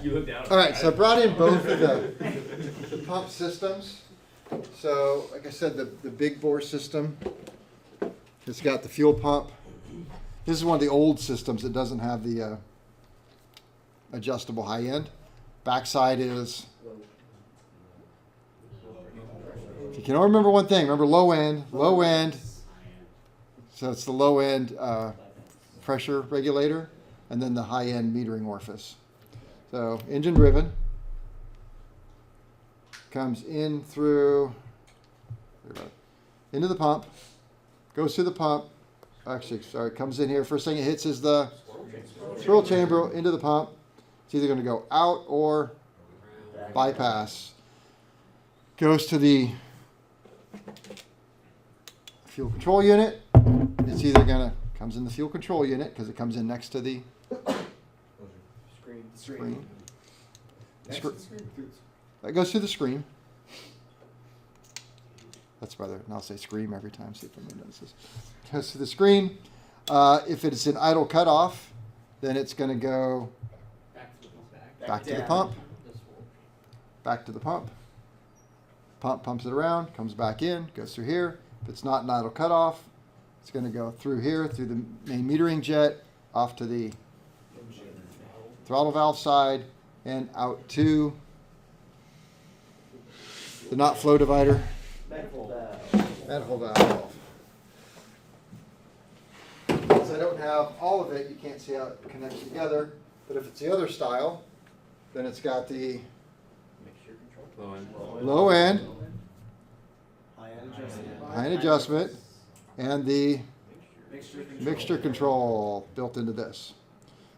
You look down. All right, so I brought in both of the pump systems. So, like I said, the big bore system, it's got the fuel pump. This is one of the old systems that doesn't have the adjustable high end. Backside is, if you can only remember one thing, remember low end. So it's the low end pressure regulator, and then the high end metering orifice. So engine driven, comes in through, into the pump, goes through the pump. Actually, sorry, comes in here. First thing it hits is the swirl chamber into the pump. It's either going to go out or bypass. Goes to the fuel control unit. It's either going to, comes in the fuel control unit because it comes in next to the screen. That goes through the screen. That's rather, and I'll say scream every time, see if anyone notices. Goes to the screen. If it's an idle cutoff, then it's going to go back to the pump. Back to the pump. Pump pumps it around, comes back in, goes through here. If it's not an idle cutoff, it's going to go through here, through the main metering jet, off to the throttle valve side, and out to the not flow divider. Manifold valve. Since I don't have all of it, you can't see how it connects together. But if it's the other style, then it's got the low end, high end adjustment, and the mixture control built into this.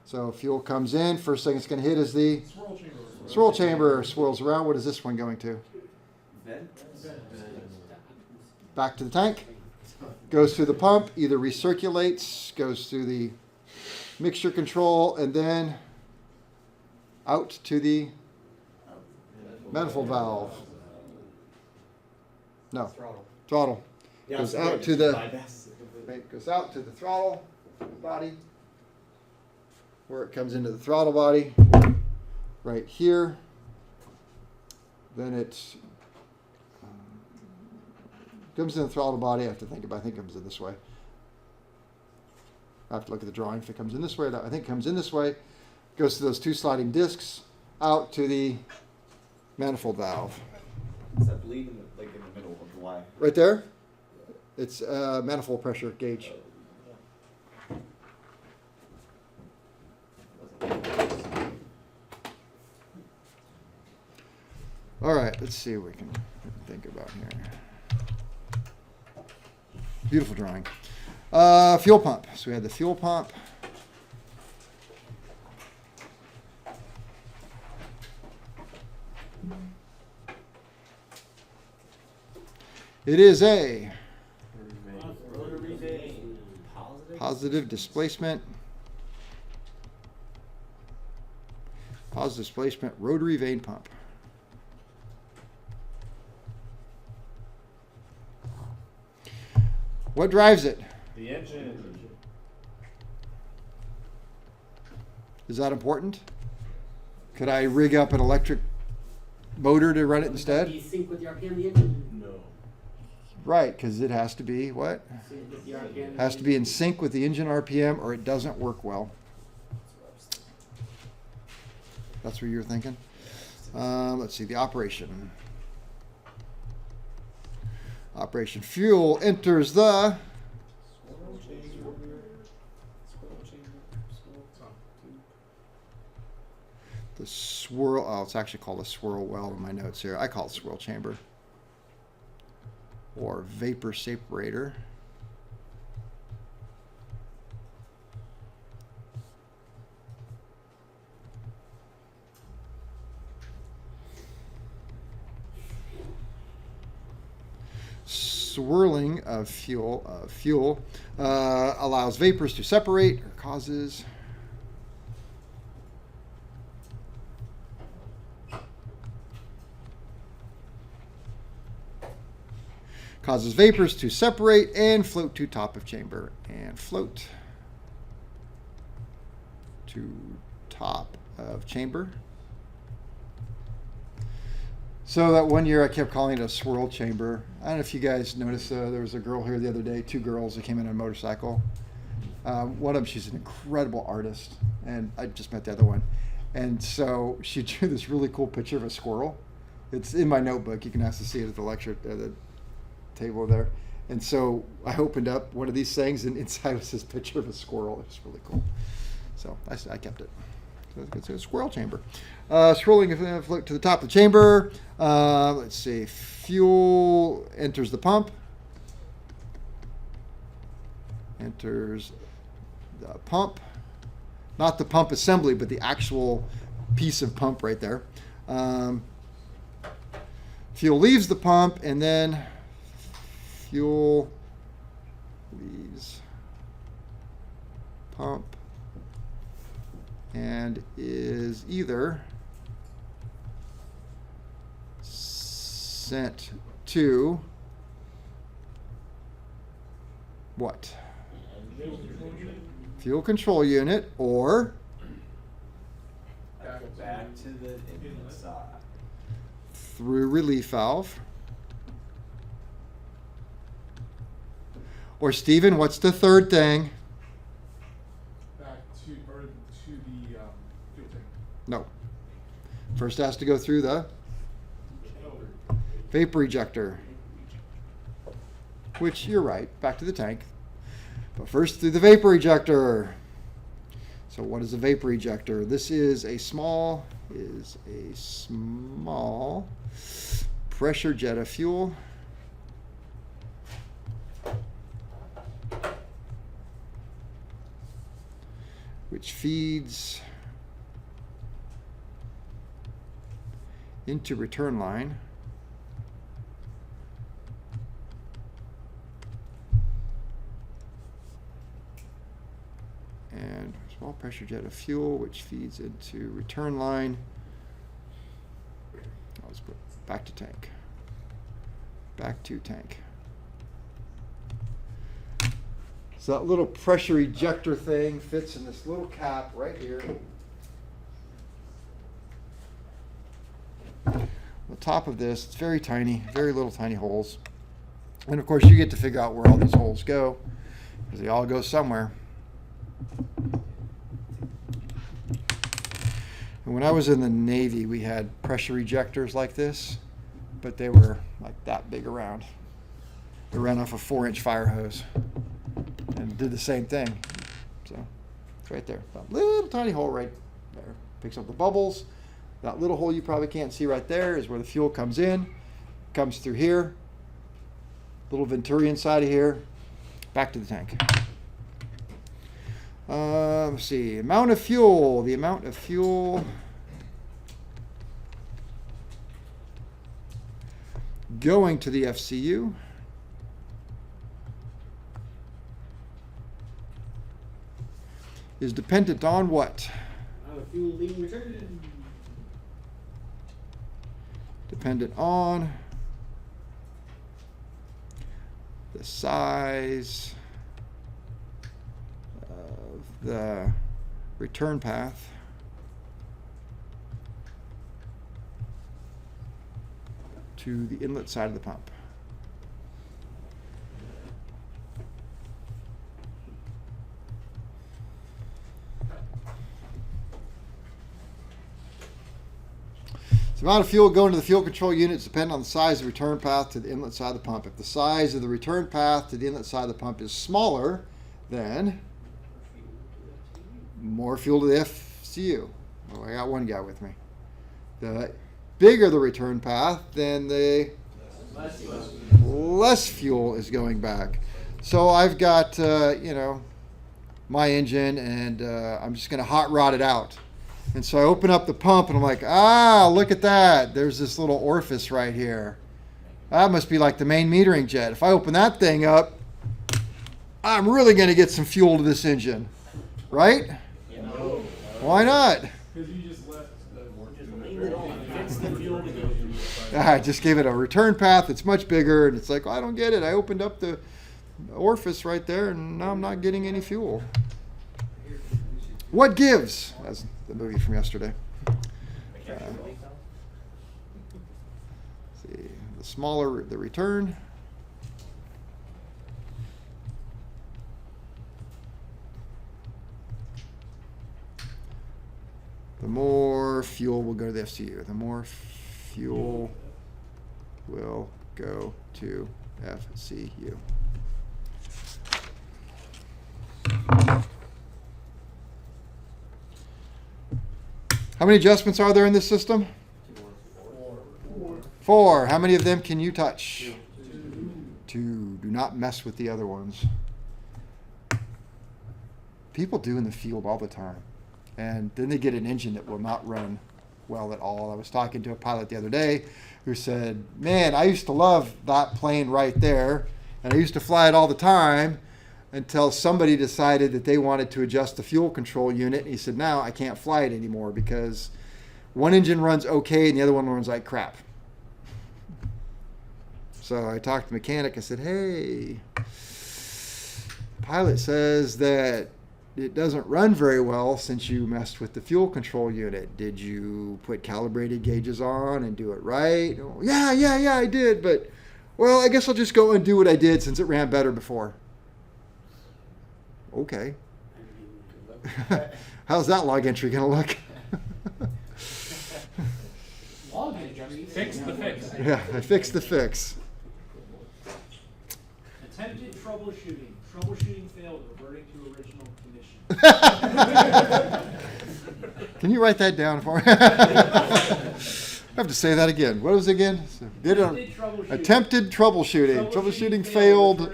So fuel comes in, first thing it's going to hit is the swirl chamber, swirls around. What is this one going to? Back to the tank, goes through the pump, either recirculates, goes through the mixture control, and then out to the manifold valve. No, throttle. Goes out to the throttle body, where it comes into the throttle body, right here. Then it comes in the throttle body. I have to think about it. I think it comes in this way. I have to look at the drawing. If it comes in this way, I think it comes in this way. Goes to those two sliding discs, out to the manifold valve. Is that bleed in the middle of the Y? Right there, it's a manifold pressure gauge. All right, let's see what we can think about here. Beautiful drawing. Fuel pump. So we had the fuel pump. It is a positive displacement rotary vane pump. What drives it? The engine. Is that important? Could I rig up an electric motor to run it instead? Do you sync with the RPM of the engine? No. Right, because it has to be what? Sync with the RPM. Has to be in sync with the engine RPM or it doesn't work well. That's what you're thinking? Let's see, the operation. Operation fuel enters the swirl. Oh, it's actually called a swirl well in my notes here. I call it swirl chamber or vapor separator. Swirling of fuel allows vapors to separate or causes vapors to separate and float to top of chamber and float to top of chamber. So that one year I kept calling it a swirl chamber. I don't know if you guys noticed, there was a girl here the other day, 2 girls that came in on a motorcycle. One of them, she's an incredible artist, and I just met the other one. And so she drew this really cool picture of a squirrel. It's in my notebook. You can actually see it at the lecture, the table there. And so I opened up one of these things, and inside was this picture of a squirrel. It was really cool. So I kept it. So it's a squirrel chamber. Scrolling to the top of the chamber. Let's see. Fuel enters the pump. Enters the pump. Not the pump assembly, but the actual piece of pump right there. Fuel leaves the pump, and then fuel leaves pump and is either sent to what? Fuel control unit, or Back to the inlet side. through relief valve. Or Stephen, what's the third thing? Back to the fuel tank. No. First has to go through the vapor ejector. Which, you're right, back to the tank. But first through the vapor ejector. So what is a vapor ejector? This is a small pressure jet of fuel. Which feeds into return line. And small pressure jet of fuel, which feeds into return line. Let's put back to tank. Back to tank. So that little pressure ejector thing fits in this little cap right here. On the top of this, it's very tiny, very little tiny holes. And of course you get to figure out where all these holes go, because they all go somewhere. And when I was in the Navy, we had pressure ejectors like this, but they were like that big around. They ran off a 4-inch fire hose and did the same thing. So it's right there. That little tiny hole right there. Picks up the bubbles. That little hole you probably can't see right there is where the fuel comes in. Comes through here. Little Venturi inside of here. Back to the tank. Let's see. Amount of fuel. The amount of fuel going to the FCU is dependent on what? Fuel being returned. Dependent on the size of the return path to the inlet side of the pump. The amount of fuel going to the fuel control units depends on the size of the return path to the inlet side of the pump. If the size of the return path to the inlet side of the pump is smaller, then more fuel to the FCU. Oh, I got one guy with me. The bigger the return path, then the less fuel is going back. So I've got, my engine, and I'm just going to hot rod it out. And so I open up the pump, and I'm like, look at that. There's this little orifice right here. That must be like the main metering jet. If I open that thing up, I'm really going to get some fuel to this engine. Right? No. Why not? Because you just left I just gave it a return path that's much bigger, and it's like, I don't get it. I opened up the orifice right there, and now I'm not getting any fuel. What gives? That's the movie from yesterday. the smaller the return. The more fuel will go to the FCU. The more fuel will go to FCU. How many adjustments are there in this system? 4. How many of them can you touch? 2. Do not mess with the other ones. People do in the field all the time. And then they get an engine that will not run well at all. I was talking to a pilot the other day who said, man, I used to love that plane right there, and I used to fly it all the time until somebody decided that they wanted to adjust the fuel control unit. And he said, now I can't fly it anymore because one engine runs okay and the other one runs like crap. So I talked to the mechanic. I said, hey, the pilot says that it doesn't run very well since you messed with the fuel control unit. Did you put calibrated gauges on and do it right? Oh, yeah, I did. But, well, I guess I'll just go and do what I did since it ran better before. Okay. How's that log entry going to look? Log entry. Fix the fix. Yeah, I fixed the fix. Attempted troubleshooting. Troubleshooting failed, reverting to original condition. Can you write that down for me? I have to say that again. What was it again? So, attempted troubleshooting. Troubleshooting failed.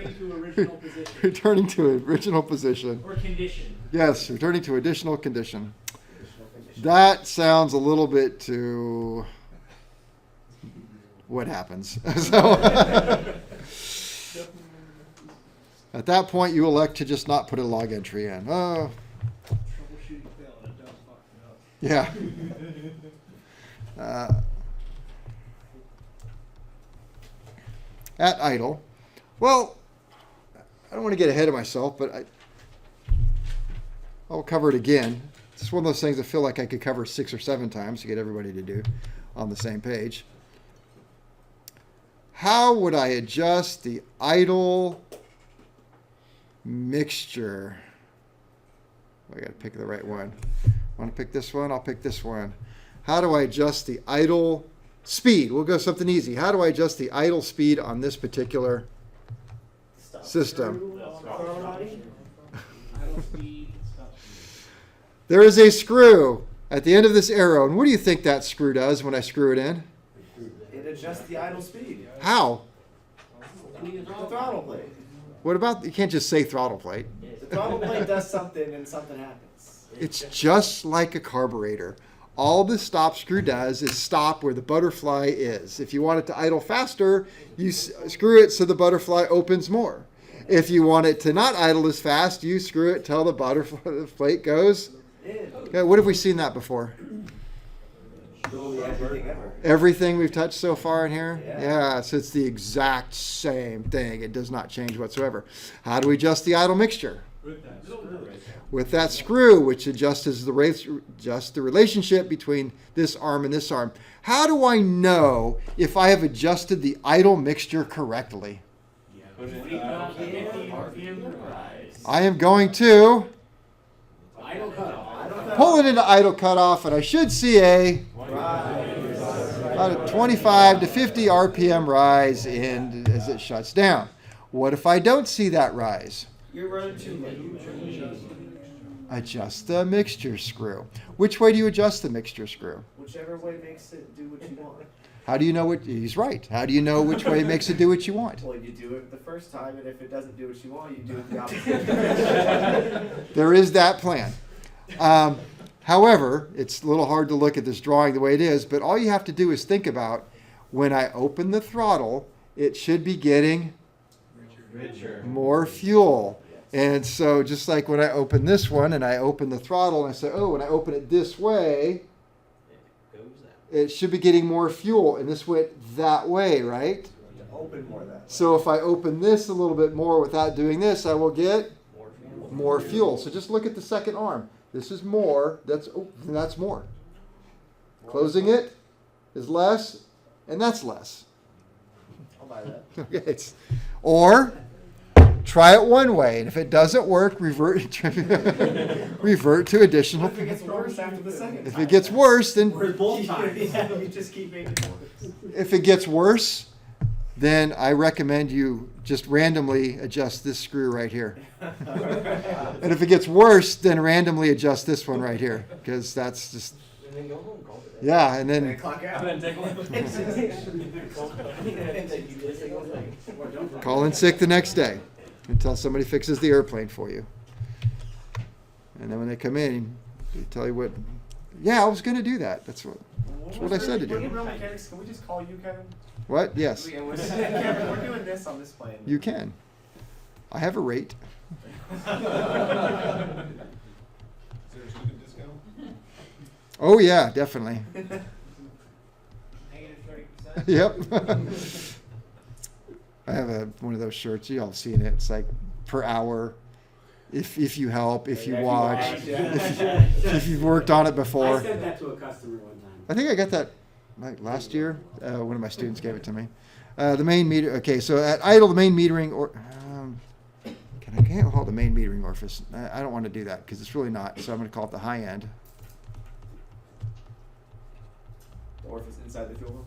Returning to original position. Or condition. Yes, returning to additional condition. That sounds a little bit to what happens. So at that point, you elect to just not put a log entry in. Oh, Troubleshooting failed, it does fuck it up. yeah. At idle. Well, I don't want to get ahead of myself, but I'll cover it again. It's one of those things I feel like I could cover 6 or 7 times to get everybody to do on the same page. How would I adjust the idle mixture? I got to pick the right one. Want to pick this one? I'll pick this one. How do I adjust the idle speed? We'll go something easy. How do I adjust the idle speed on this particular system? There is a screw at the end of this arrow. And what do you think that screw does when I screw it in? It adjusts the idle speed. How? The throttle plate. What about, you can't just say throttle plate. The throttle plate does something and something happens. It's just like a carburetor. All the stop screw does is stop where the butterfly is. If you want it to idle faster, you screw it so the butterfly opens more. If you want it to not idle as fast, you screw it till the butterfly plate goes. Okay, what have we seen that before? Everything ever. Everything we've touched so far in here? Yeah. So it's the exact same thing. It does not change whatsoever. How do we adjust the idle mixture? With that screw, which adjusts the relationship between this arm and this arm. How do I know if I have adjusted the idle mixture correctly? I am going to Idle cutoff. pull it into idle cutoff, and I should see about a 25 to 50 RPM rise as it shuts down. What if I don't see that rise? You're running too late. Adjust the mixture screw. Which way do you adjust the mixture screw? Whichever way makes it do what you want. How do you know what? He's right. How do you know which way makes it do what you want? Well, you do it the first time, and if it doesn't do what you want, you do it the opposite. There is that plan. However, it's a little hard to look at this drawing the way it is, but all you have to do is think about when I open the throttle, it should be getting more fuel. And so just like when I open this one and I open the throttle and I say, oh, when I open it this way, it should be getting more fuel. And this went that way, right? Open more that. So if I open this a little bit more without doing this, I will get more fuel. So just look at the second arm. This is more. That's more. Closing it is less, and that's less. I'll buy that. Okay, or try it one way, and if it doesn't work, revert to additional. What if it gets worse after the second If time? it gets worse, then Whereas both times. Yeah, you just keep making it worse. if it gets worse, then I recommend you just randomly adjust this screw right here. And if it gets worse, then randomly adjust this one right here, because that's just, And then go home, call it a day. yeah, and And then then clock out. And then take one. call in sick the next day until somebody fixes the airplane for you. And then when they come in, they tell you what, yeah, I was going to do that. That's what I said to We're do. real mechanics. Can we just call you, Kevin? What? Yes, Kevin, we're doing this on this plane. you can. I have a rate. Is there a student discount? Oh, yeah, definitely. -30%. Yep. I have one of those shirts. You all seen it. It's like per hour. If you help, if you Yeah, if you watch, watch, yeah. if you've worked on it I before. sent that to a customer one time. I think I got that like last year. One of my students gave it to me. The main meter. Okay, so at idle, the main metering or I can't call it the main metering orifice. I don't want to do that because it's really not. So I'm going to call it the high end. The orifice inside the fuel pump.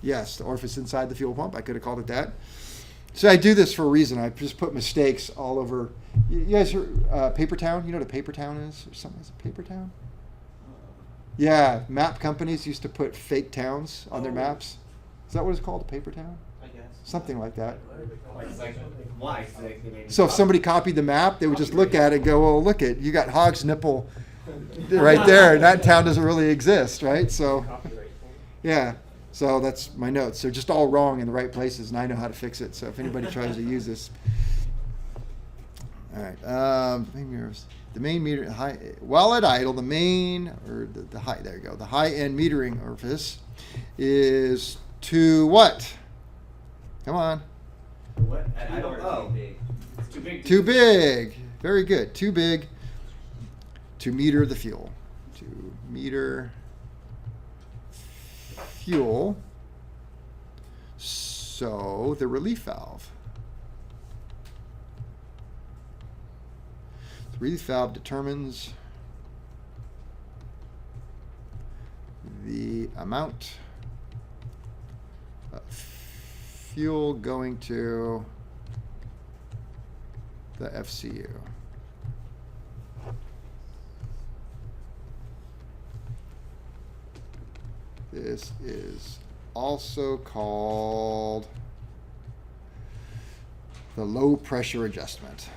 Yes, the orifice inside the fuel pump. I could have called it that. So I do this for a reason. I just put mistakes all over. You guys are Paper Town? You know what a Paper Town is? Or something? Is it Paper Town? Yeah, map companies used to put fake towns on their maps. Is that what it's called, a Paper Town? I guess. Something like that. Like, why? 'Cause they made So if somebody copied the map, they would just look at it and go, "Oh, look it, you got Hog's Nipple right there, and that town doesn't really exist, right?" So, yeah. So that's my notes. They're just all wrong in the right places, and I know how to fix it. So if anybody tries to use this, all right. The main meter high while at idle, the main or the high. There you go. The high end metering orifice is to what? Come on. What? I don't know. It's too big. Too big. Very good. Too big to meter the fuel. To meter fuel. So the relief valve. The relief valve determines the amount of fuel going to the FCU. This is also called the low pressure adjustment.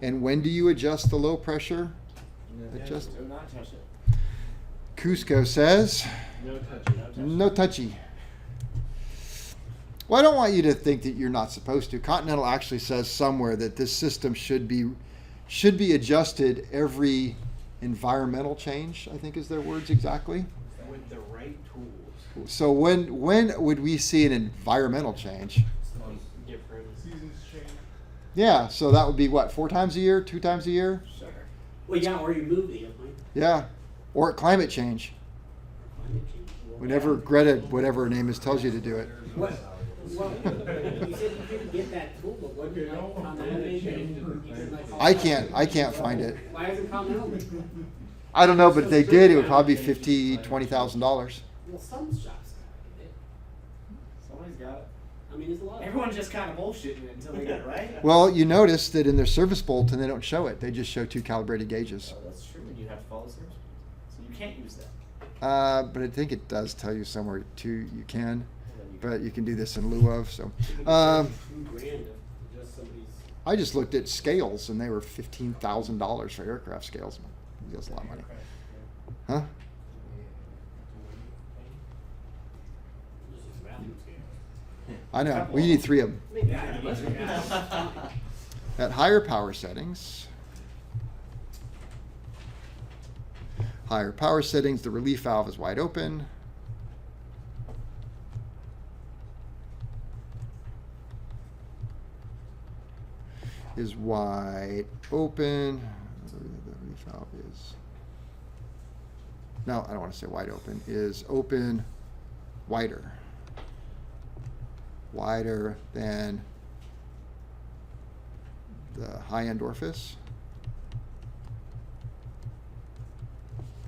And when do you adjust the low pressure? Adjust. Do not touch it. Cusco says, No touchy. no touchy. Well, I don't want you to think that you're not supposed to. Continental actually says somewhere that this system should be adjusted every environmental change, I think is their words exactly. With the right tools. So when would we see an environmental change? Different. Seasons change. Yeah, so that would be what, 4 times a year, 2 times a year? Sure. Well, yeah, or you move the airplane. Yeah. Or climate change. Climate change. Whenever Greta, whatever her name is, tells you to do it. What? Well, you said you couldn't get that tool, but what did I can't find it. Why hasn't Continental? I don't know, but if they did, it would probably be $20,000. Well, some shops got it. Somebody's got it. I mean, there's a lot of. Everyone's just kind of bullshitting it until they get it right. Well, you notice that in their service bulletin, they don't show it. They just show 2 calibrated gauges. Oh, that's true. And you have to follow the service rules. So you can't use that. But I think it does tell you somewhere too you can, Well, then you but you can do this in lieu of. So $2,000 of just somebody's. I just looked at scales, and they were $15,000 for aircraft scales. That's a lot of money, huh? I know. We need 3 of them. At higher power settings, the relief valve is wide open. Is wide open. the relief valve is, no, I don't want to say wide open, is open wider than the high end orifice.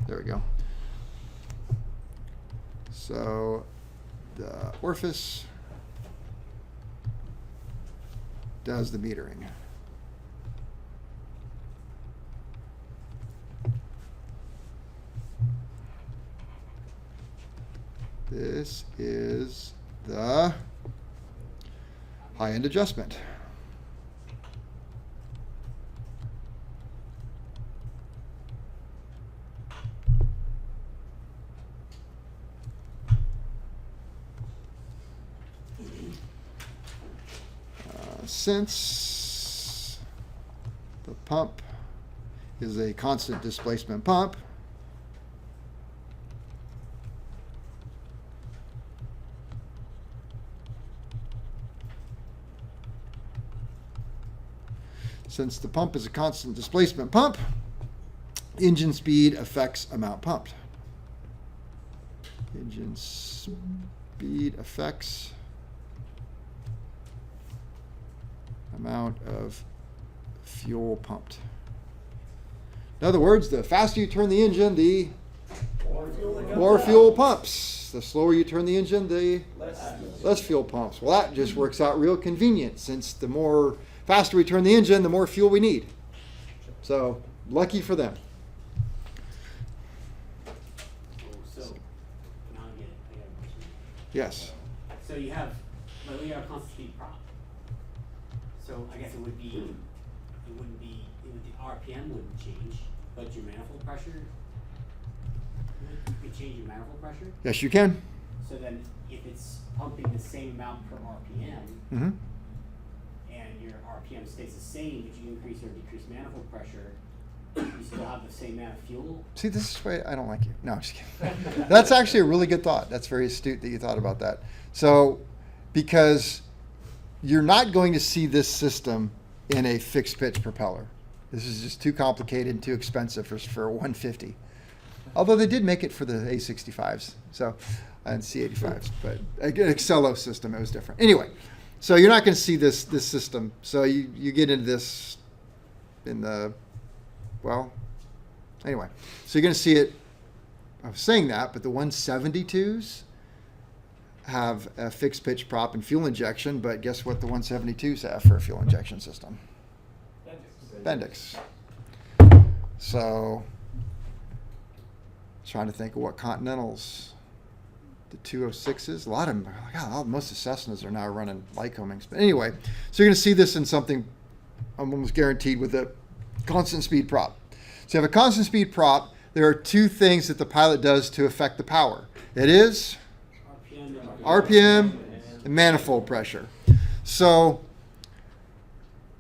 There we go. So the orifice does the metering. This is the high-end adjustment. Since the pump is a constant displacement pump, engine speed affects amount pumped. Engine speed affects amount of fuel pumped. In other words, the faster you turn the engine, the more fuel pumps. The slower you turn the engine, the less fuel pumps. Well, that just works out real convenient, since the more faster we turn the engine, the more fuel we need. So, lucky for them. So, now I get it. I got a question. Yes. So you have a constant speed prop. So I guess the RPM wouldn't change, but your manifold pressure, you could change your manifold pressure. Yes, you can. So then if it's pumping the same amount per RPM, Mm-hmm. and your RPM stays the same, but you increase or decrease manifold pressure, you still have the same amount of fuel? See, this is why I don't like you. No, I'm just kidding. That's actually a really good thought. That's very astute that you thought about that. So, because you're not going to see this system in a fixed pitch propeller. This is just too complicated and too expensive for 150. Although they did make it for the A65s, so, and C85s, but an Excello system, it was different. Anyway, so you're not going to see this system. So you get into this in the, well, anyway. So you're going to see it, I was saying that, but the 172s have a fixed pitch prop and fuel injection, but guess what the 172s have for a fuel injection system? Bendix. So, trying to think of what Continentals, the 206s, a lot of them, God, most of Cessnas are now running Lycomings. But anyway, so you're going to see this in something I'm almost guaranteed with a constant speed prop. So you have a constant speed prop. There are two things that the pilot does to affect the power. It is RPM and manifold pressure. So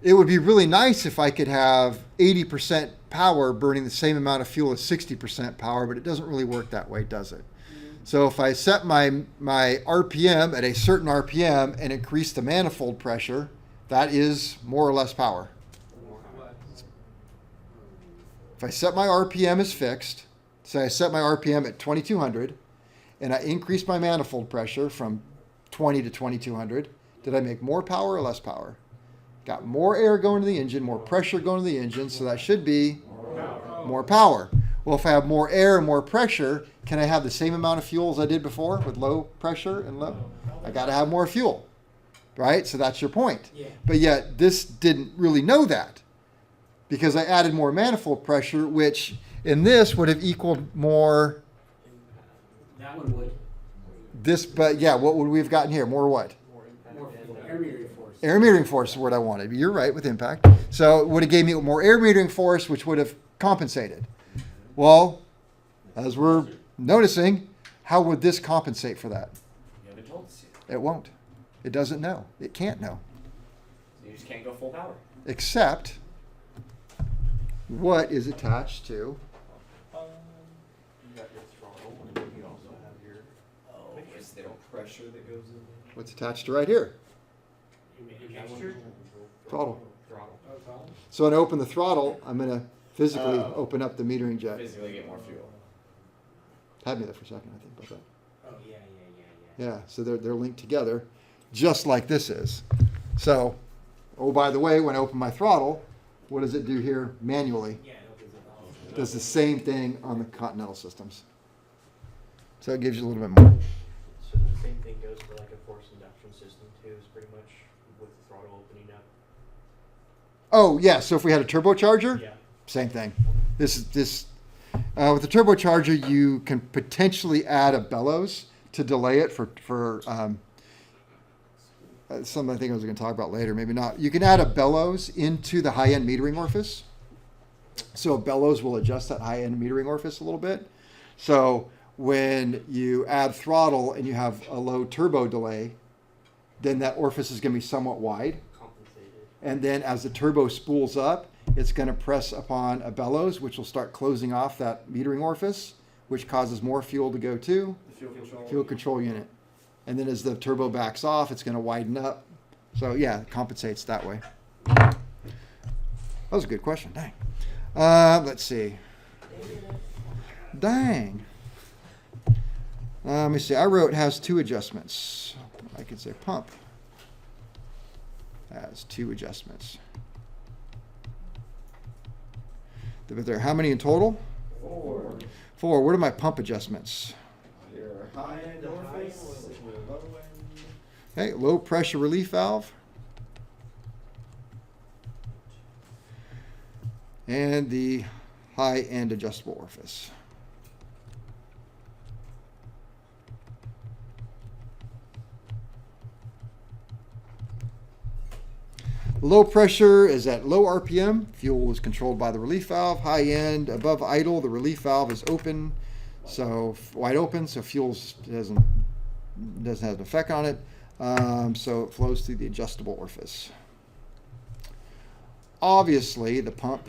it would be really nice if I could have 80% power burning the same amount of fuel as 60% power, but it doesn't really work that way, does it? So if I set my RPM at a certain RPM and increase the manifold pressure, that is more or less power. If I set my RPM as fixed, say I set my RPM at 2200, and I increase my manifold pressure from 20 to 2200, did I make more power or less power? Got more air going to the engine, more pressure going to the engine, so that should be more power. Well, if I have more air and more pressure, can I have the same amount of fuel as I did before with low pressure and low? I got to have more fuel, right? So that's your point. Yeah. But yet this didn't really know that, because I added more manifold pressure, which in this would have equaled more That one would. this, but yeah, what would we have gotten here? More what? More air metering force. Air metering force is what I wanted. You're right with impact. So it would have gave me more air metering force, which would have compensated. Well, as we're noticing, how would this compensate for that? You haven't told us yet. It won't. It doesn't know. It can't know. You just can't go full power. Except what is attached to You got your throttle, and then you also have your. Oh, is there pressure that goes in there? what's attached to right here. Your mixture? Throttle. Throttle. So when I open the throttle, I'm going to physically Oh. open up the metering jet. Physically get more fuel. Had me there for a second, I think, about that. Oh, yeah. Yeah, so they're linked together, just like this is. So, oh, by the way, when I open my throttle, what does it do here manually? Yeah, it opens up all. It does the same thing on the Continental systems. So it gives you a little bit more. So the same thing goes for like a forced induction system too, is pretty much with the throttle opening up. Oh, yeah, so if we had a turbocharger, Yeah. same thing. With the turbocharger, you can potentially add a bellows to delay it for something I think I was going to talk about later, maybe not. You can add a bellows into the high-end metering orifice. So a bellows will adjust that high-end metering orifice a little bit. So when you add throttle and you have a low turbo delay, then that orifice is going to be somewhat wide. Compensated. And then as the turbo spools up, it's going to press upon a bellows, which will start closing off that metering orifice, which causes more fuel to go to The fuel fuel control unit. And then as the turbo backs off, it's going to widen up. So yeah, it compensates that way. That was a good question. Dang. Let's see. Dang. Let me see. I wrote has two adjustments. I could say pump has two adjustments. But there, how many in total? 4. 4. What are my pump adjustments? Your high end orifice, low end. Okay, low pressure relief valve. And the high end adjustable orifice. Low pressure is at low RPM. Fuel is controlled by the relief valve. High end, above idle, the relief valve is open, so wide open, so fuel doesn't have an effect on it. So it flows through the adjustable orifice. Obviously, the pump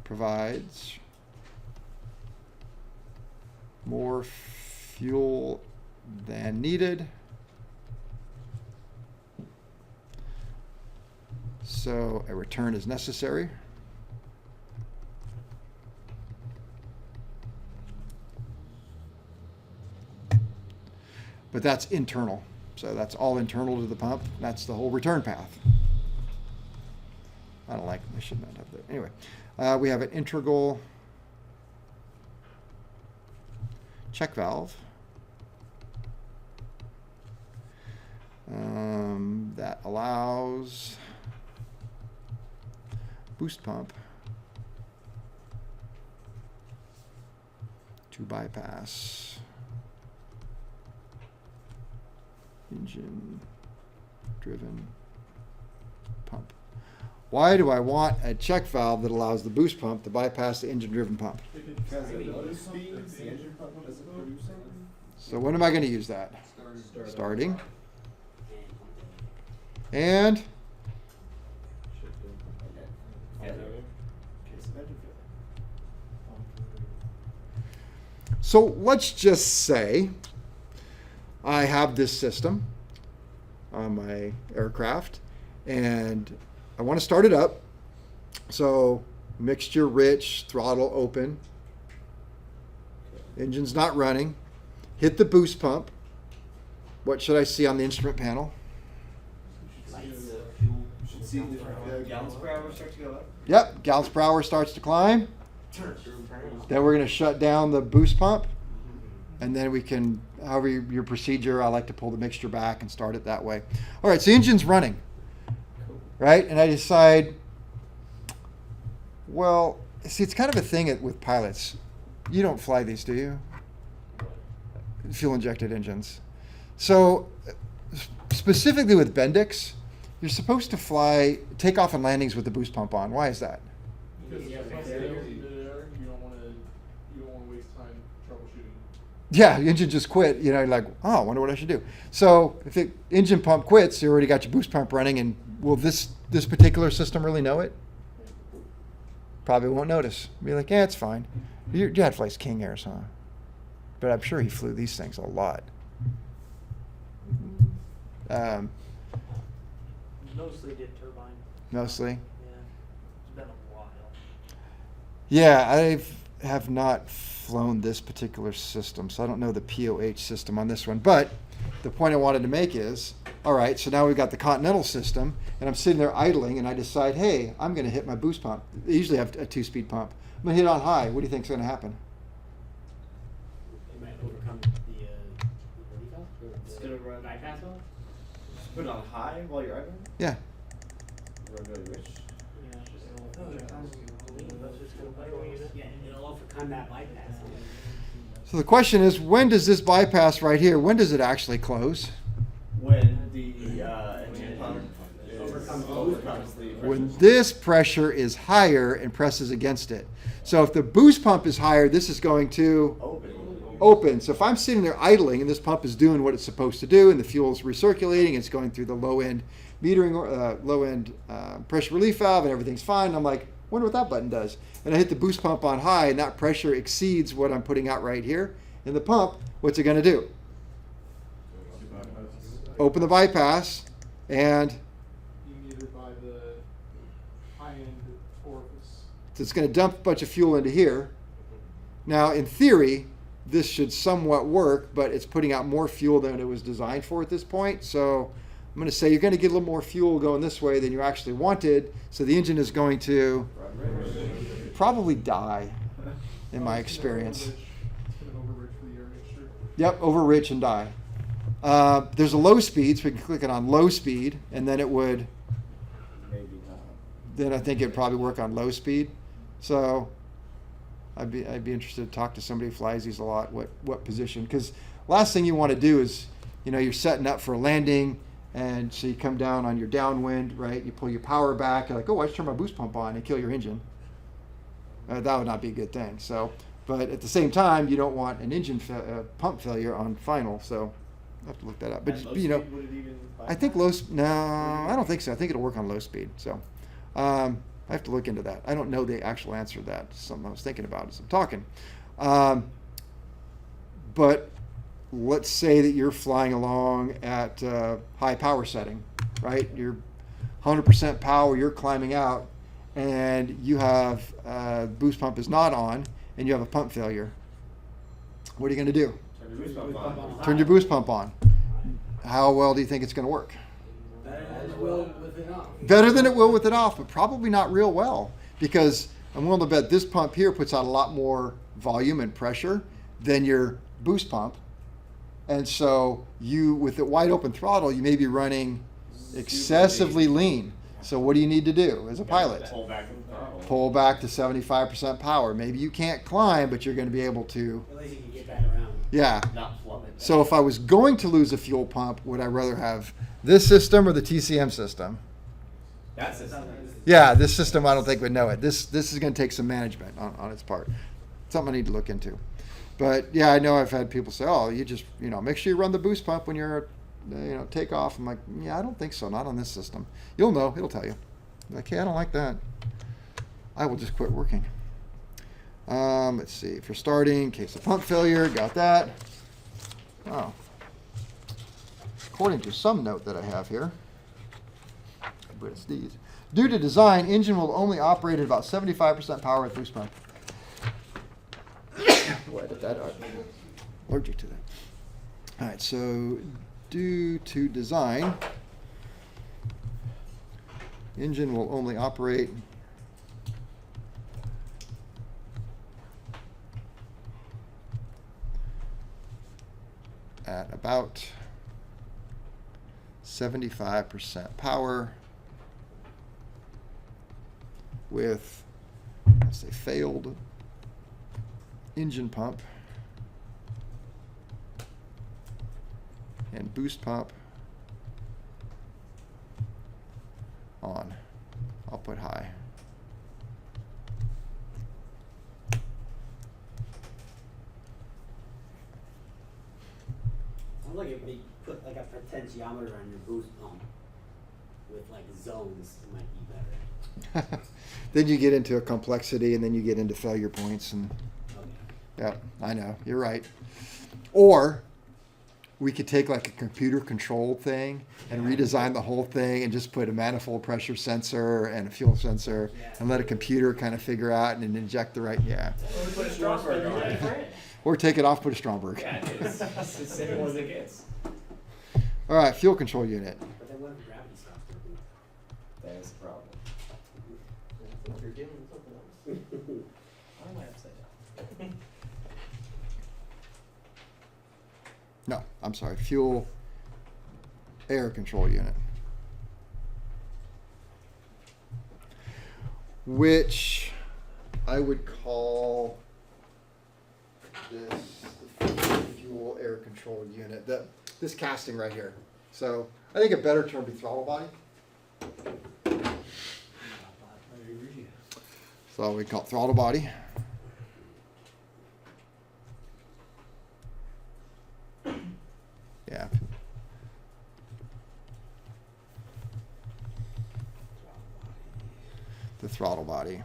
provides more fuel than needed. So a return is necessary. But that's internal. So that's all internal to the pump. That's the whole return path. I don't like, I should not have that. Anyway, we have an integral check valve. That allows boost pump to bypass engine driven pump. Why do I want a check valve that allows the boost pump to bypass the engine driven pump? Because of low speeds, the engine pump doesn't produce anything. So when am I going to use that? Starting. And And so let's just say I have this system on my aircraft and I want to start it up. So mixture rich, throttle open, engine's not running, hit the boost pump. What should I see on the instrument panel? lights. You should see the gallons per hour start to go up. Yep, gallons per hour starts to climb. Then we're going to shut down the boost pump. And then we can, however your procedure, I like to pull the mixture back and start it that way. All right, so the engine's running, right? And I decide, well, see, it's kind of a thing with pilots. You don't fly these, do you? Fuel-injected engines. So specifically with Bendix, you're supposed to fly takeoff and landings with the boost pump on. Why is that? Because Yeah, if yeah, it's yeah. fails in midair, you don't want to waste time troubleshooting. Yeah, the engine just quit. You know, you're like, oh, I wonder what I should do. So if the engine pump quits, you already got your boost pump running, and will this particular system really know it? Probably won't notice. Be like, yeah, it's fine. Your dad flies King Airs, huh? But I'm sure he flew these things a lot. Mostly did turbine. Mostly. Yeah. It's been a while. Yeah, I have not flown this particular system, so I don't know the POH system on this one. But the point I wanted to make is, all right, so now we've got the Continental system, and I'm sitting there idling, and I decide, hey, I'm going to hit my boost pump. They usually have a 2-speed pump. I'm going to hit it on high. What do you think's going to happen? It might overcome the what do you call it? It's gonna run. Bypass off? Just put it on high while you're idling. Yeah. Run really rich. Yeah, it'll overcome that bypass. So the question is, when does this bypass right here, when does it actually close? When the engine pump Overcomes overcomes the pressure. When this pressure is higher and presses against it. So if the boost pump is higher, this is going to open. So if I'm sitting there idling and this pump is doing what it's supposed to do and the fuel is recirculating, it's going through the low end metering, low end pressure relief valve, and everything's fine. I'm like, wonder what that button does. And I hit the boost pump on high, and that pressure exceeds what I'm putting out right here in the pump. What's it going to do? Open the bypass, and You can either buy the high-end orifice. it's going to dump a bunch of fuel into here. Now, in theory, this should somewhat work, but it's putting out more fuel than it was designed for at this point. So I'm going to say you're going to get a little more fuel going this way than you actually wanted. So the engine is going to probably die, in my experience. It's gonna overrich for the air mixture. Yep, overrich and die. There's a low speed, so we can click it on low speed, and then it would, Maybe not. then I think it'd probably work on low speed. So I'd be interested to talk to somebody who flies these a lot, what position, because last thing you want to do is, you're setting up for a landing, and so you come down on your downwind, right? You pull your power back, you're like, oh, I just turned my boost pump on, and kill your engine. That would not be a good thing. So, but at the same time, you don't want an engine pump failure on final. So I have to look that up. But At low you speed, know, would it even I think no, I don't think so. I think it'll work on low speed. So I have to look into that. I don't know the actual answer to that. It's something I was thinking about as I'm talking. But let's say that you're flying along at high power setting, right? You're 100% power. You're climbing out, and you have boost pump is not on, and you have a pump failure. What are you going to do? Turn the boost pump on. Turn your boost pump on. How well do you think it's going to work? Better than it will with it off, but probably not real well, because I'm willing to bet this pump here puts out a lot more volume and pressure than your boost pump. And so you, with it wide open throttle, you may be running excessively lean. So what do you need to do as a pilot? Pull back the throttle. Pull back to 75% power. Maybe you can't climb, but you're going to be able to, At least you can get back around. yeah. Not plummet. So if I was going to lose a fuel pump, would I rather have this system or the TCM system? That's it. Yeah, this system I don't think would know it. This is going to take some management on its part. Something I need to look into. But yeah, I know I've had people say, "Oh, you just make sure you run the boost pump when you're take off." I'm like, yeah, I don't think so. Not on this system. You'll know. It'll tell you. I'm like, hey, I don't like that. I will just quit working. Let's see. For starting, in case of pump failure, got that. Oh. According to some note that I have here, but it's these. Due to design, engine will only operate at about 75% power with boost pump. Boy, I did that. Allergic to that. All right, so due to design, engine will only operate at about 75% power with, let's say, failed engine pump and boost pump on. I'll put high. Sounds like if they put like a potentiometer on your boost pump with like zones, it might be better. Then you get into a complexity, and then you get into failure points, and Okay. yeah, I know, you're right. Or we could take like a computer controlled thing and redesign the whole thing and just put a manifold pressure sensor and a fuel sensor and let a computer kind of figure out and inject the right, Or put a Stromberg on it. Or take it off, put a Stromberg. Yeah, it's as simple as it gets. All right, fuel control unit. But then what if gravity stops working? That is the problem. If you're dealing with something else. Why am I upside down? No, I'm sorry, fuel air control unit. Which I would call this the fuel air control unit. This casting right here. So I think a better term would be throttle body. So we call it throttle body. Yeah. The throttle body.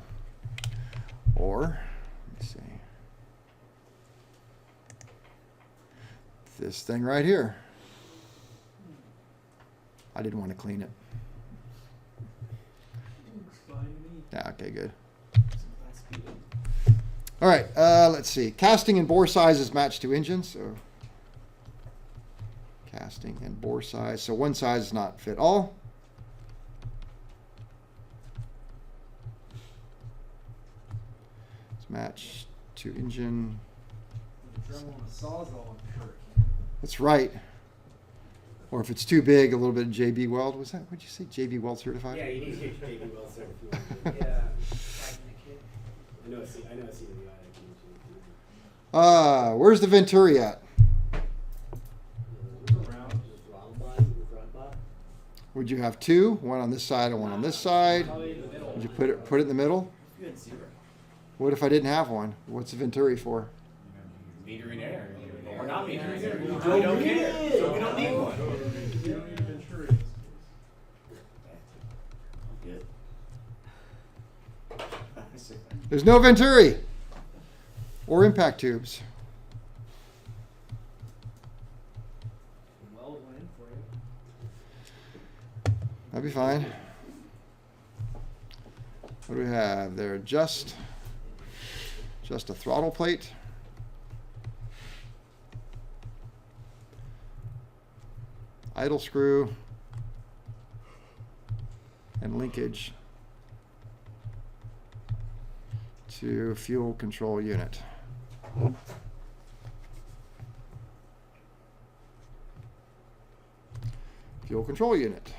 Or, let me see. This thing right here. I didn't want to clean it. Looks fine to me. Yeah, okay, good. That's good. All right, let's see. Casting and bore sizes match to engines. So casting and bore size. So one size does not fit all. It's matched to engine. The drum on a sawzall in Kirk. That's right. Or if it's too big, a little bit of JB Weld. Was that, what'd you say? JB Weld certified? Yeah, you need to get JB Wells there if you want to do it. Yeah. I know a CWI that can use it. Where's the Venturi at? Around. Throttle body, the front bot. Would you have two? One on this side and one on this side? Probably in the middle. Would you put it in the middle? You had 0. What if I didn't have one? What's the Venturi for? Metering air. Or not metering air. We Don't don't need care. it. So we don't need one. You don't need Venturi in this case. Good. There's no Venturi or impact tubes. Weld went in for you. That'd be fine. What do we have there? Just a throttle plate. Idle screw and linkage to fuel control unit. Fuel control unit.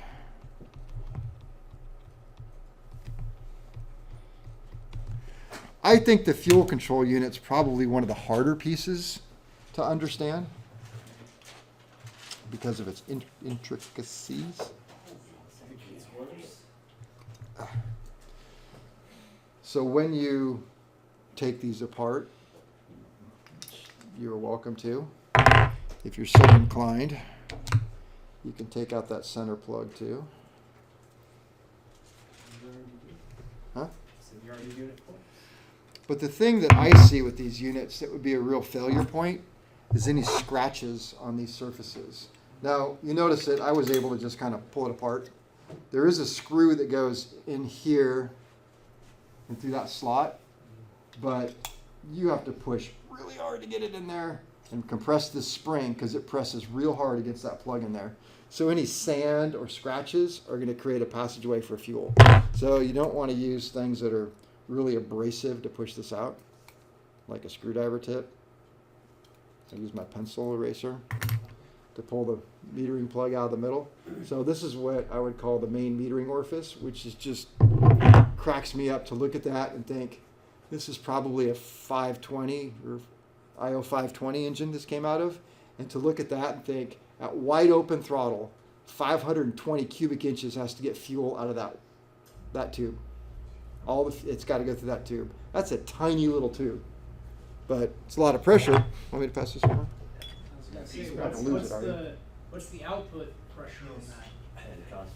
I think the fuel control unit's probably one of the harder pieces to understand because of its intricacies. So when you take these apart, you're welcome to. If you're so inclined, you can take out that center plug too. Huh? So you already doing it for? But the thing that I see with these units that would be a real failure point is any scratches on these surfaces. Now, you notice that I was able to just kind of pull it apart. There is a screw that goes in here and through that slot, but you have to push really hard to get it in there and compress this spring because it presses real hard against that plug in there. So any sand or scratches are going to create a passageway for fuel. So you don't want to use things that are really abrasive to push this out, like a screwdriver tip. I use my pencil eraser to pull the metering plug out of the middle. So this is what I would call the main metering orifice, which is just cracks me up to look at that and think, this is probably a 520 or IO 520 engine this came out of. And to look at that and think, at wide open throttle, 520 cubic inches has to get fuel out of that tube. It's got to go through that tube. That's a tiny little tube, but it's a lot of pressure. Want me to pass this around? I was He's gonna about say, to lose it, are you? what's the output pressure on that? And it costs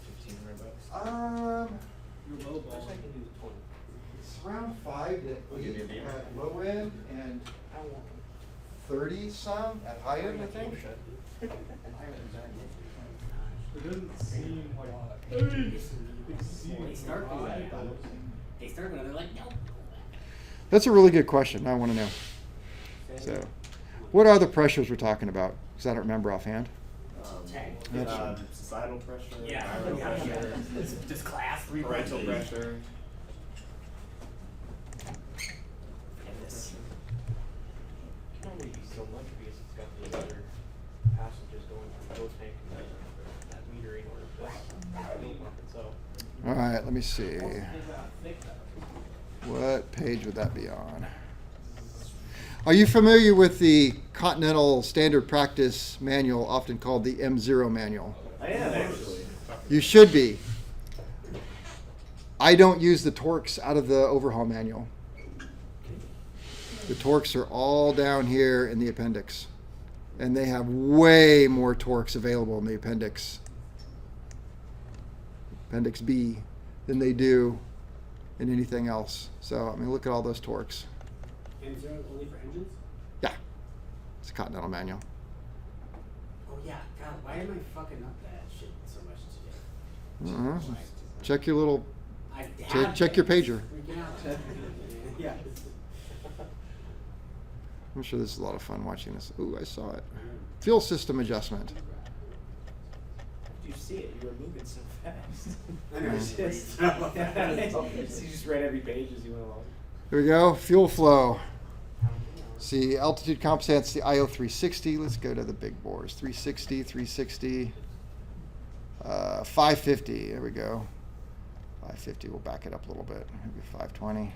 $1,500. Your low ball. Actually, I can do the 20. It's around 5 I'll give you a at low end and I want 30 some at high end, I think. Shut. It doesn't seem like They start doing that. They start doing it, they're like, nope. That's a really good question. I want to know. So, what are the pressures we're talking about? Because I don't remember offhand. Societal pressure, Yeah. viral pressure, Just class 3 parental pressure. This. It can only be so much because it's got the other passages going through the fuel tank and that metering or the fuel pump itself. All right, let me see. What page would that be on? Are you familiar with the Continental Standard Practice Manual, often called the M0 Manual? I am actually. You should be. I don't use the torques out of the overhaul manual. The torques are all down here in the appendix. And they have way more torques available in the appendix B, than they do in anything else. So, I mean, look at all those torques. And zero only for engines? Yeah, it's a Continental manual. Oh yeah, God, why am I fucking up that shit so much today? Check your little, I check your pager. Freaking out. Yeah. I'm sure this is a lot of fun watching this. Ooh, I saw it. Fuel system adjustment. You see it, you were moving so fast. I know, it's just. You just read every page as you went along. Here we go, fuel flow. See, altitude compensat's the IO 360. Let's go to the big bores. 360, 360, 550. There we go. 550, we'll back it up a little bit. Maybe 520.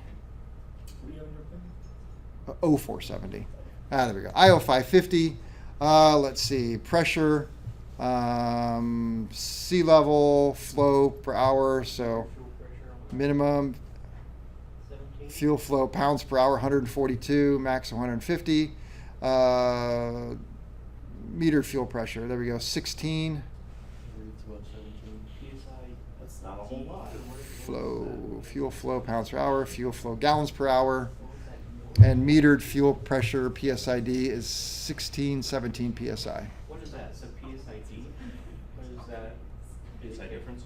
0470. There we go. IO 550. Let's see, pressure, sea level, flow per hour. So minimum fuel flow pounds per hour 142, max 150. Meter fuel pressure. There we go. 16. That's not a whole lot. Fuel flow pounds per hour. Fuel flow gallons per hour. And metered fuel pressure PSID is 1617 psi. What is that? So PSID? What is that? PSI difference?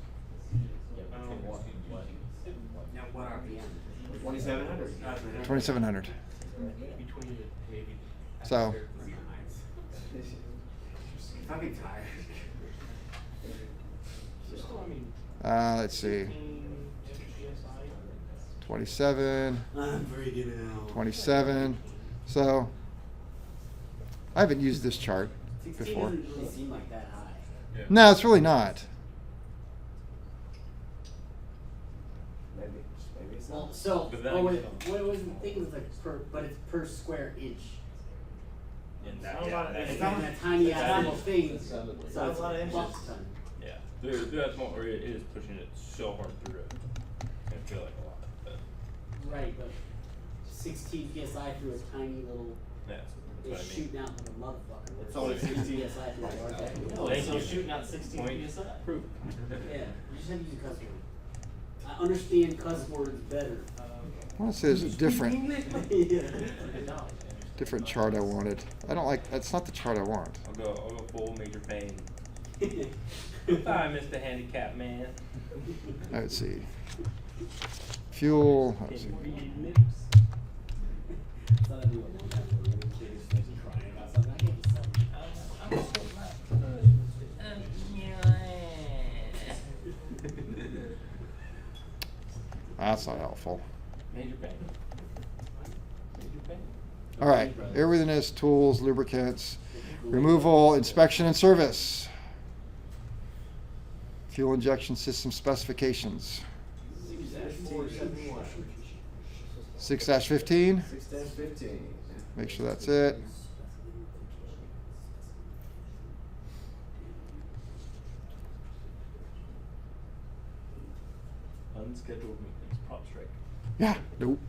Now, what RPM? 2,700. 2700. Between the maybe. So, Fucking tired. Still, I mean, let's see. 16 PSI. 27. I'm freaking out. 27. So, I haven't used this chart 16 before. doesn't really seem like that high. Yeah. No, it's really not. Maybe it's Well, not. so, But then oh, wait, again- what was the thing was like but it's per square inch. And Sounds that, yeah, about- that- It's not that tiny It's ass not- little thing. Sounds So a it's lot of inches. bucks ton. yeah. That's more, it is pushing it so hard through it. I feel like a lot, but Right, but 16 psi through a tiny little yeah, that's is what I mean. shooting out like a motherfucker. It's only 16 psi through a large tank. No, it's still shooting out 16 PSI. Proof. Yeah, you just have to use a cuss word. I understand cuss words better. I want to say there's a different Yeah. different chart I wanted. I don't like, that's not the chart I want. I'll go full major pain. Hi, Mr. Handicap Man. Let's see. Fuel, let's see. Thought I'd do a long time ago when a kid was like crying about something. I can't do something. That's not helpful. Major pain. Major pain. All right, airworthiness, tools, lubricants, removal, inspection, and service. Fuel injection system specifications. 6-15. 6-15. Make sure that's it. Unscheduled maintenance, prop strike. Yeah, nope.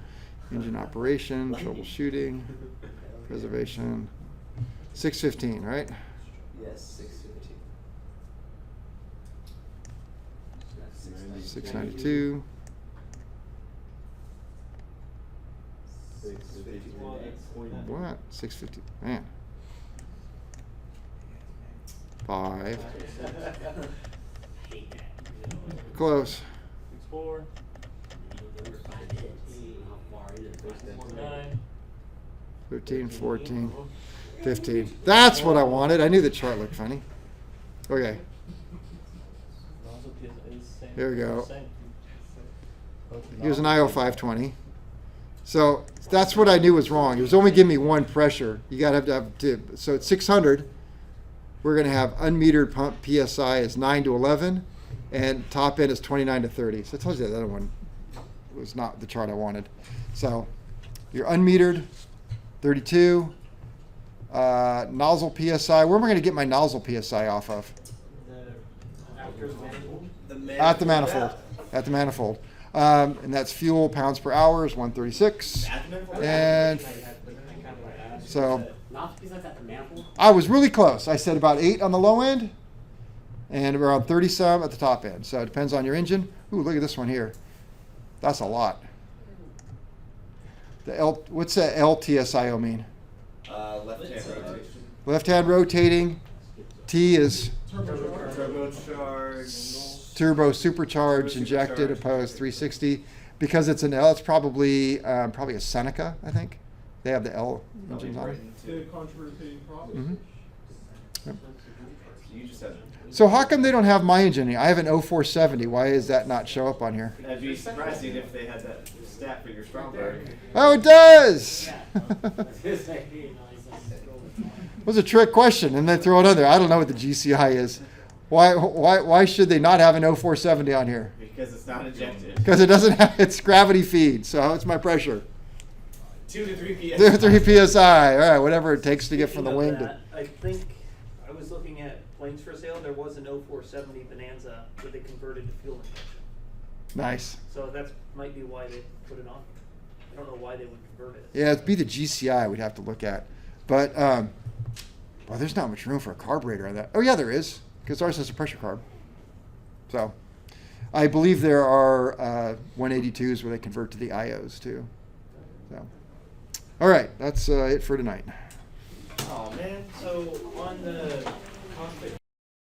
Engine operation, troubleshooting, preservation. 6-15, right? Yes, 6-15. 692. 651. What? 650. Man. 5. Hate that. Close. Explore. How far into the 9. 13, 14, 15. That's what I wanted. I knew the chart looked funny. Okay. Here we go. Here's an IO 520. So that's what I knew was wrong. It was only giving me one pressure. You got to have two. So at 600, we're going to have unmetered pump PSI is 9 to 11, and top end is 29 to 30. So it tells you that other one was not the chart I wanted. So your unmetered, 32. Nozzle PSI. Where am I going to get my nozzle PSI off of? After the manifold? At the manifold. At the manifold. And that's fuel pounds per hour is 136. And so Not because that's at the manifold. I was really close. I said about 8 on the low end and around 30 some at the top end. So it depends on your engine. Ooh, look at this one here. That's a lot. What's that LTSIO mean? Left-hand rotation. Left hand rotating. T is Turbocharged. turbo supercharged injected opposed 360. Because it's an L, it's probably a Seneca, I think. They have the L engines on it. The controversial process. Mhm. Yep. You just said So how come they don't have my engine here? I have an 0470. Why does that not show up on here? I'd be surprising if they had that stat for your Stromberg. Oh, it does. It's Was a trick question, and they throw it on there. I don't know what the GCI is. Why should they not have an 0470 on here? Because it's not injected. Because it doesn't have its gravity feed. So it's my pressure. 2 to 3 psi. 3 psi. All right, whatever it takes to get from the Speaking wing of to. that, I think I was looking at planes for sale. There was an 0470 Bonanza that they converted to fuel injection. Nice. So that might be why they put it on. I don't know why they would convert it. Yeah, it'd be the GCI we'd have to look at. But well, there's not much room for a carburetor on that. Oh yeah, there is, because ours has a pressure carb. So I believe there are 182s where they convert to the IOs too. So all right, that's it for tonight. Oh man. So on the cockpit